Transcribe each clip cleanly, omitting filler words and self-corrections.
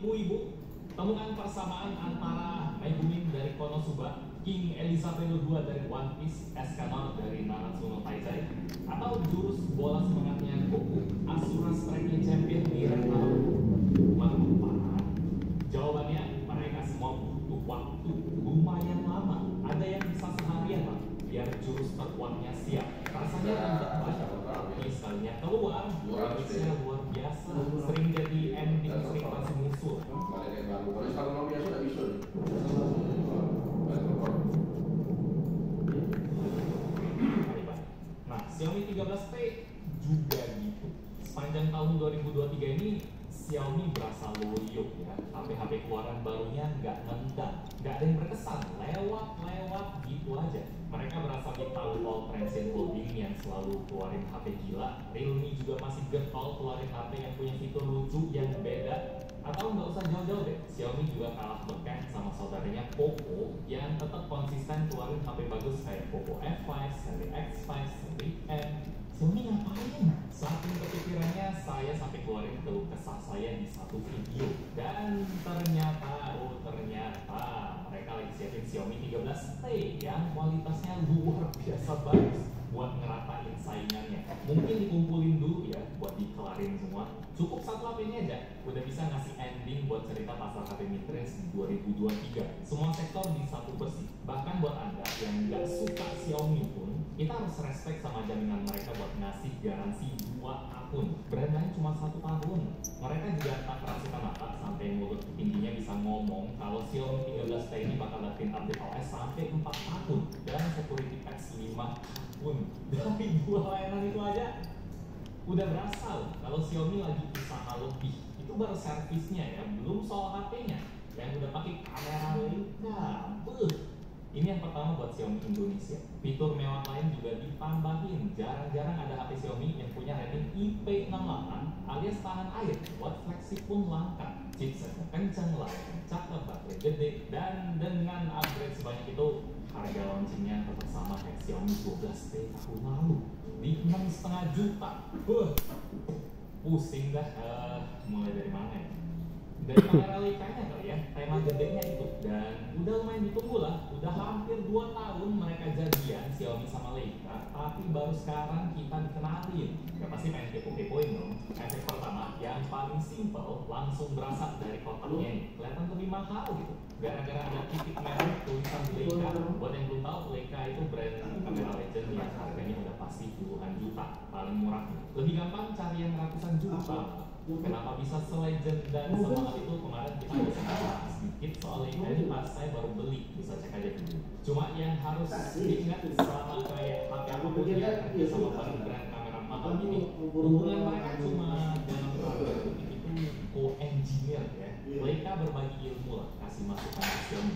ibu-ibu, temukan persamaan antara Megumin dari Konosuba, King Elizabeth II dari One Piece, Escanor dari Nanatsu no Taizai, atau jurus bola semangatnya Goku, Asura Strike Champion di Red Naruto? Mana? Jawabannya, mereka semua butuh waktu lumayan lama. Ada yang bisa seharian lah, biar jurus terkuatnya siap. Rasanya ribet banget, tapi sekalinya keluar, jurusnya luar biasa. Sering jadi ending frekuensi musuh. Nah, Xiaomi 13T juga gitu. Sepanjang tahun 2023 ini Xiaomi berasa loyo ya. HP-HP keluaran barunya nggak nendang, nggak ada yang berkesan, lewat gitu aja. Mereka berasa di tahun all transient loading yang selalu keluarin HP gila. Realme juga masih getol keluarin HP yang punya fitur lucu yang beda. Atau nggak usah jauh-jauh deh, Xiaomi juga kalah beken sama saudaranya Poco yang tetap konsisten keluarin HP bagus kayak Poco F5, seri X5, seri M. Xiaomi ngapain? Saking kepikirannya, saya sampai keluarin keluh kesah saya di satu video. Dan ternyata mereka lagi siapin Xiaomi 13T yang kualitasnya luar biasa bagus buat ngeratain saingannya. Mungkin dikumpulin dulu ya buat dikelarin semua. Cukup satu HP ini aja udah bisa ngasih ending buat cerita pasar HP mid-range di 2023. Semua sektor di satu bersih. Bahkan buat Anda yang nggak suka Xiaomi pun, kita harus respect sama jaminan mereka buat ngasih garansi 2 tahun. Brand lain cuma 1 tahun. Mereka juga tak kerasikan mata sampai mulut tingginya bisa ngomong kalau Xiaomi 13T ini bakal dapetin update OS sampai 4 tahun dan security patch 5 tahun. Dari 2 layanan itu aja udah berasa loh kalau Xiaomi lagi usaha lebih. Itu baru servisnya ya, belum soal HP-nya yang udah pakai kamera Leica. Ini yang pertama buat Xiaomi Indonesia. Fitur mewah lain juga ditambahin. Jarang-jarang ada HP Xiaomi yang punya rating IP68 alias tahan air. Buat flagship pun langka. Chipsetnya kenceng, layarnya cakep, baterai gede, dan dengan upgrade sebanyak itu, harga launchingnya tetap sama kayak Xiaomi 12T tahun lalu di 6,5 juta. Pusing dah. Mulai dari mana ya? Dari kamera Leica-nya kali ya, tema gedenya itu. Dan udah lumayan ditunggu lah, udah hampir 2 tahun mereka jadian Xiaomi sama Leica, tapi baru sekarang kita dikenalin. Ya pasti main kepo-kepoin dong. Efek pertama, yang paling simple, langsung berasa dari kotaknya nih, kelihatan lebih mahal gitu. Gara-gara ada titik merah tulisan Leica. Buat yang belum tahu, Leica itu brand kamera legend yang harganya udah pasti puluhan juta, paling murah. Lebih gampang cari yang ratusan juta. Kenapa bisa selegend dan semangat itu? Kemarin kita bisa bahas sedikit soal Leica ini pas saya baru beli, bisa cek aja dulu. Cuma yang harus diingat selama kayak HP apapun yang kerja sama brand kamera mahal ini, hubungan mereka cuma dalam tanda kutip itu co-engineer ya. Leica berbagi ilmu lah, kasih masukan Xiaomi,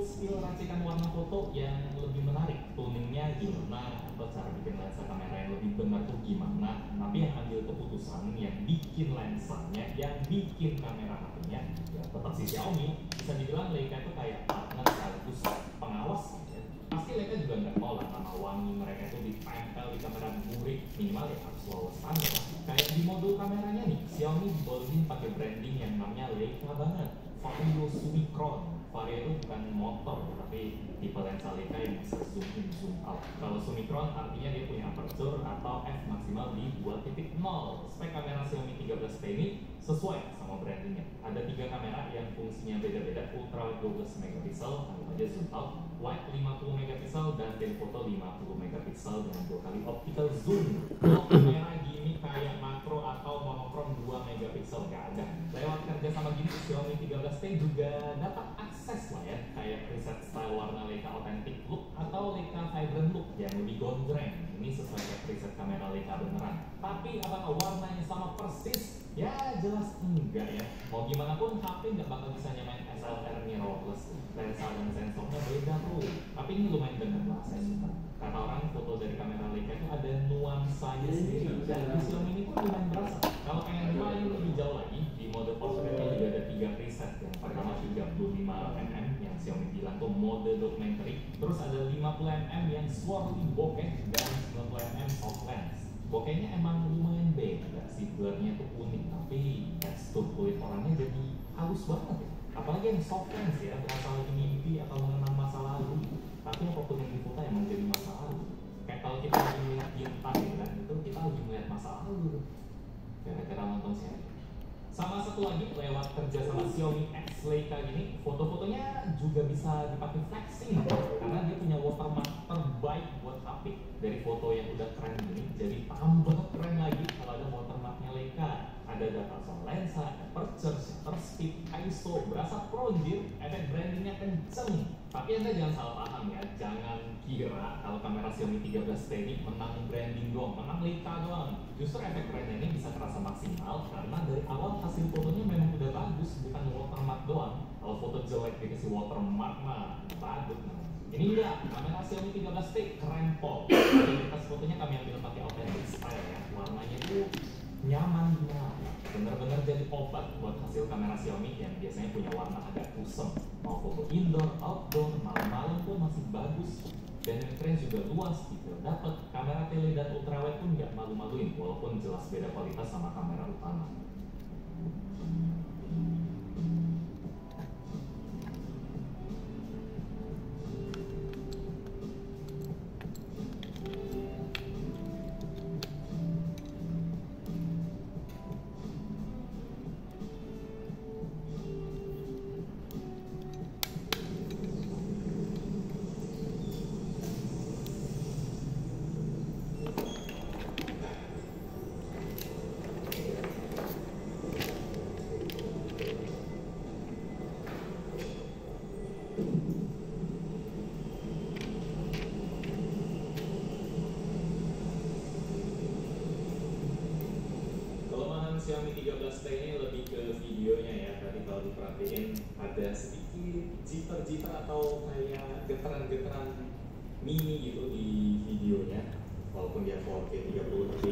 skill racikan warna foto yang lebih menarik, tuningnya gimana, atau cara bikin lensa kamera yang lebih benar tuh gimana. Tapi yang ambil keputusan, yang bikin lensanya, yang bikin kamera HP-nya, ya tetap si Xiaomi. Bisa dibilang Leica itu kayak partner sekaligus pengawas ya. Pasti Leica juga nggak mau lah nama wangi mereka itu ditempel di kamera burik, minimal ya harus lolos standar. Kayak di modul kameranya nih, Xiaomi dibolehin pakai branding yang namanya Leica banget, Vario Summicron. Vario itu bukan motor, tapi tipe lensa Leica yang bisa zoom in, zoom out. Kalau Summicron artinya dia punya aperture atau f maksimal di 2.0. Spek kamera Xiaomi 13T ini sesuai sama brandingnya. Ada 3 kamera yang fungsinya beda-beda, ultra wide 12 megapiksel, anggap aja zoom out, wide 50 megapiksel, dan telefoto 50 megapiksel dengan 2 kali optical zoom. Kamera gini kayak makro atau monokrom 2 megapiksel gak ada. Lewat kerja sama gini, Xiaomi 13T juga dapat akses lah ya, kayak preset style warna Leica authentic look atau Leica vibrant look yang lebih gondreng. Ini sesuai kayak preset kamera Leica beneran. Tapi apakah warnanya sama persis? Ya jelas enggak ya. Mau gimana pun HP nggak bakal bisa nyamain SLR mirrorless. Lensa dan sensornya beda bro. Tapi ini lumayan bener lah, saya suka. Kata orang foto dari kamera Leica itu ada nuansanya sendiri. Dan di Xiaomi ini pun lumayan berasa. Kalau pengen main lebih jauh lagi, di mode portraitnya juga ada 3 preset. Yang pertama 35mm yang Xiaomi bilang tuh mode documentary. Terus ada 50mm yang swirly bokeh dan 90mm soft lens. Bokehnya emang lumayan beda sih, blurnya tuh unik, tapi tekstur kulit orangnya jadi halus banget ya. Apalagi yang soft lens ya, berasa lagi mimpi atau mengenang masa lalu. Tapi apapun yang difoto emang jadi masa lalu. Kayak kalau kita lagi melihat bintang gitu kan, itu kita lagi melihat masa lalu gara-gara nonton series. Sama satu lagi, lewat kerja sama Xiaomi X Leica gini, foto-fotonya juga bisa dipakai flexing karena dia punya watermark terbaik buat HP. Dari foto yang udah keren gini, jadi tambah keren lagi kalau ada watermarknya Leica. Ada data soal lensa, aperture, shutter speed, ISO, berasa pro anjir, efek brandingnya kenceng. Tapi Anda jangan salah paham ya, jangan kira kalau kamera Xiaomi 13T ini menang branding doang, menang Leica doang. Justru efek brandnya ini bisa terasa maksimal karena dari awal hasil fotonya memang udah bagus, bukan watermark doang. Kalau foto jelek dikasih watermark mah badut. Ini enggak, kamera Xiaomi 13T keren pol. Kualitas fotonya kami ambil pakai authentic style ya, warnanya itu nyaman banget, bener-bener jadi obat buat hasil kamera Xiaomi yang biasanya punya warna agak kusem. Mau foto indoor, outdoor, malam-malam pun masih bagus. Dan yang keren juga luas, detail dapet. Kamera tele dan ultrawide pun nggak malu-maluin, walaupun jelas beda kualitas sama kamera utama. Xiaomi 13T ini lebih ke videonya ya. Tadi kalau diperhatiin ada sedikit jitter-jitter atau kayak getaran-getaran mini gitu di videonya. Walaupun dia 4K 30 tapi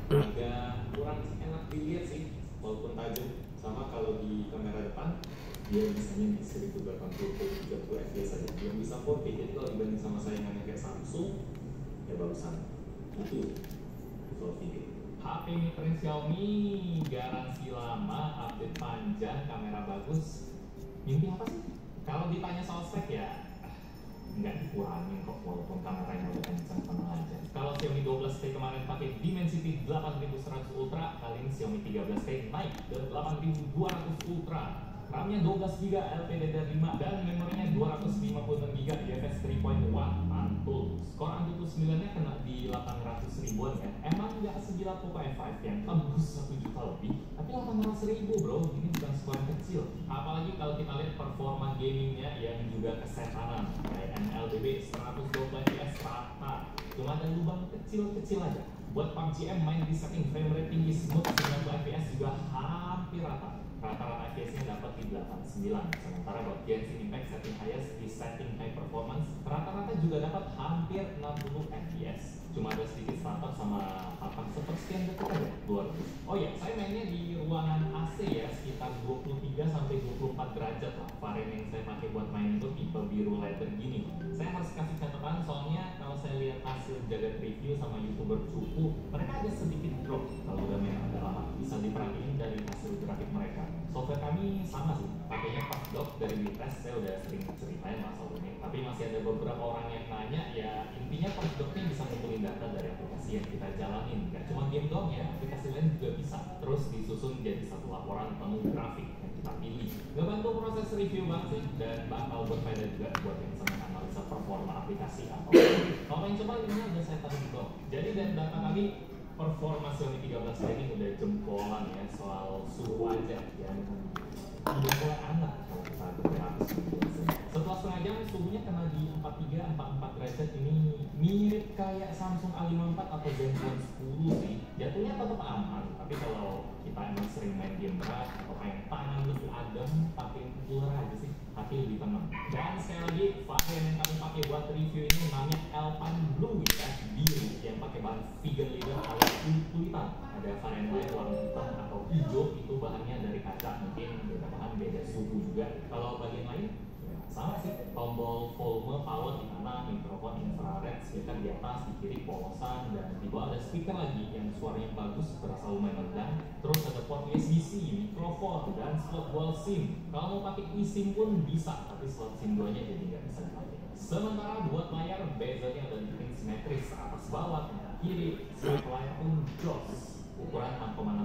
agak kurang enak dilihat sih, walaupun tajam. Sama kalau di kamera depan dia bisanya di 1080p 30 fps aja, belum bisa 4K. Jadi kalau dibanding sama saingannya kayak Samsung ya bagusan itu kalau video. HP mid-range Xiaomi, garansi lama, update panjang, kamera bagus. Mimpi apa sih? Kalau ditanya soal spek ya nggak dikurangin kok, walaupun kameranya udah kenceng tenang aja. Kalau Xiaomi 12T kemarin pakai Dimensity 8100 Ultra, kali ini Xiaomi 13T naik ke 8200 Ultra. RAM-nya 12GB LPDDR5 dan memorinya 256GB UFS 3.1 mantul. Skor Antutu 9-nya kena di 800 ribuan ya. Emang nggak segila Poco F5 yang tembus 1 juta lebih, tapi 800 ribu bro, ini bukan skor yang kecil. Apalagi kalau kita lihat performa gamingnya yang juga kesetanan, kayak MLBB 120 fps rata, cuma ada lubang kecil-kecil aja. Buat PUBG M main di setting frame rate tinggi smooth 90 fps juga hampir rata. Rata-rata FPS-nya dapat di 89, sementara buat Genshin Impact setting highest di setting high performance rata-rata juga dapat hampir 60 FPS. Cuma ada sedikit startup sama papan sepersekian detik aja, luar biasa. Oh ya, saya mainnya di ruangan AC ya, sekitar 23 sampai 24 derajat lah. Varian yang saya pakai buat main itu tipe biru lighter gini. Saya harus kasih catatan soalnya kalau saya lihat hasil jagat review sama youtuber cupu, mereka ada sedikit drop kalau udah main agak lama. Bisa diperhatiin dari hasil grafik mereka. Software kami sama sih, pakainya PassDoc dari Bitres. Saya udah sering ceritain masalah ini, tapi masih ada beberapa orang yang nanya. Ya intinya PassDoc ini bisa ngumpulin data dari aplikasi yang kita jalanin, nggak cuma game doang ya, aplikasi lain juga bisa. Terus disusun jadi satu laporan penuh grafik yang kita pilih. Ngebantu proses review banget sih, dan bakal berfaedah juga buat yang senang analisa performa aplikasi atau kalau yang coba ini udah saya taruh di blog. Jadi dari data kami, performa Xiaomi 13 ini udah jempolan ya soal suhu wajah ya. Udah mulai anak kalau kita habis setelah setengah jam suhunya kena di 43, 44 derajat. Ini mirip kayak Samsung A54 atau Zenfone 10 sih. Jatuhnya tetap aman, tapi kalau kita emang sering main game berat atau pengen tangan lebih adem, pakai cooler aja sih, hati lebih tenang. Dan sekali lagi, varian yang kami pakai buat review ini namanya Alpine Blue ya, biru yang pakai bahan vegan leather ala kulit-kulitan. Ada varian lain warna hitam atau hijau, itu bahannya dari kaca, mungkin beda bahan, beda suhu juga. Kalau bagian lain ya sama sih, tombol volume, power di kanan, depan, mikrofon infrared, speaker di atas, di kiri polosan, dan di bawah ada speaker lagi yang suaranya bagus, berasa lumayan rendah. Terus ada port USB-C, mikrofon, dan slot dual SIM. Kalau mau pakai eSIM pun bisa, tapi slot SIM 2-nya jadi nggak bisa dipakai. Sementara buat layar, bezelnya udah dibikin simetris, atas bawah, kanan kiri, setiap layar pun jos. Ukuran 6,6